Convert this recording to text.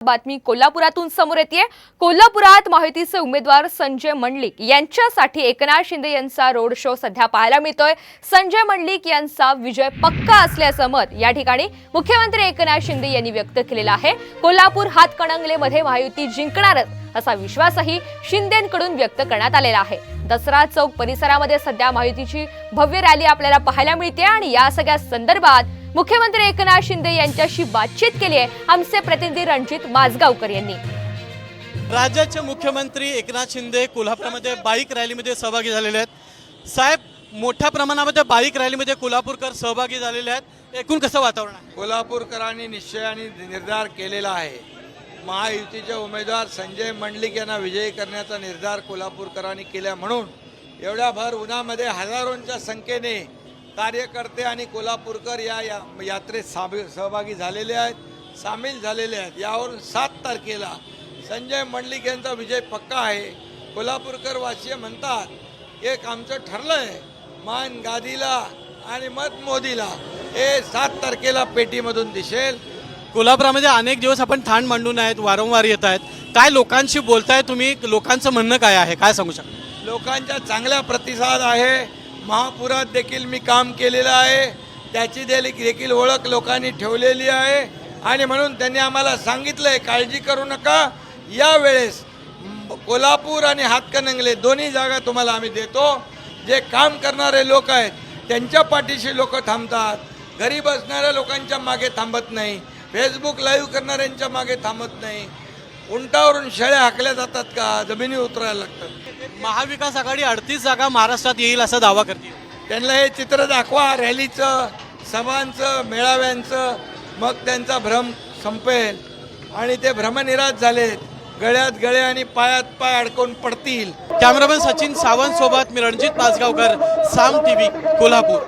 बातमी कोल्हापुरातून समोर येते। कोल्हापुरात महायुतीचे उमेदवार संजय मंडलिक यांच्यासाठी एकनाथ शिंदे यांचा रोड शो सध्या पाहायला मिळतोय। संजय मंडलिक यांचा विजय पक्का असल्याचं मत या ठिकाणी मुख्यमंत्री एकनाथ शिंदे यांनी व्यक्त केलेलं आहे। कोल्हापूर हातकणंगलेमध्ये महायुती जिंकणारच असा विश्वासही शिंदेंकडून व्यक्त करण्यात आलेला आहे। दसरा चौक परिसरामध्ये सध्या महायुतीची भव्य रॅली आपल्याला पाहायला मिळते आणि या सगळ्या संदर्भात मुख्यमंत्री एकनाथ शिंदे यांच्याशी बातचीत केली आहे आमचे प्रतिनिधी रणजित माजगावकर यांनी। राज्याचे मुख्यमंत्री एकनाथ शिंदे कोल्हापूरमध्ये बाईक रॅलीमध्ये सहभागी झालेले आहेत। साहेब, मोठ्या प्रमाणामध्ये बाईक रॅलीमध्ये कोल्हापूरकर सहभागी झालेले आहेत, एकूण कसं वातावरण आहे? कोल्हापूरकरांनी निश्चयाने निर्धार केलेला आहे। महायुतीचे उमेदवार संजय मंडलिक यांना विजयी करण्याचा निर्धार कोल्हापूरकरांनी केला म्हणून एवढ्या भर उन्हामध्ये हजारोंच्या संख्येने कार्यकर्ते आणि कोल्हापूरकर या यात्रेत सहभागी झालेले आहेत, सामील झालेले आहेत। यावरून 7 तारखेला संजय मंडलिक यांचा विजय पक्का आहे। कोल्हापूरकर वासीय म्हणतात एक आमचं ठरलं आहे, मान गादीला आणि मत मोदीला। हे 7 तारखेला पेटीमधून दिसेल। कोल्हापुरामध्ये अनेक दिवस आपण ठाण मांडून आहेत, वारंवार येत आहेत, काय लोकांशी बोलताय तुम्ही? लोकांचं म्हणणं काय आहे, काय सांगू शकता? लोकांचा चांगला प्रतिसाद आहे। महापुरात देखील मी काम केलेलं आहे, त्याची देखील ओळख लोकांनी ठेवलेली आहे आणि म्हणून त्यांनी आम्हाला सांगितलंय काळजी करू नका, यावेळेस कोल्हापूर आणि हातकणंगले दोन्ही जागा तुम्हाला आम्ही देतो। जे काम करणारे लोक आहेत त्यांच्या पाठीशी लोक थांबतात, घरी बसणाऱ्या लोकांच्या मागे थांबत नाही, फेसबुक लाईव्ह करणाऱ्यांच्या मागे थांबत नाही। उंटावरून शेळ्या हाकल्या जातात का, जमिनी उतरायला लागतात। महाविकास आघाडी 38 जागा महाराष्ट्रात येईल असा दावा करते। त्यांना हे चित्र दाखवा रॅलीचं, सभांचं, मेळाव्यांचं, मग त्यांचा भ्रम संपेल आणि ते भ्रमनिराश झालेत, गळ्यात गळे आणि पायात पाय अडकून पडतील। कॅमेरामॅन सचिन सावंत सोबत मी रणजित माजगावकर, साम टीव्ही कोल्हापूर।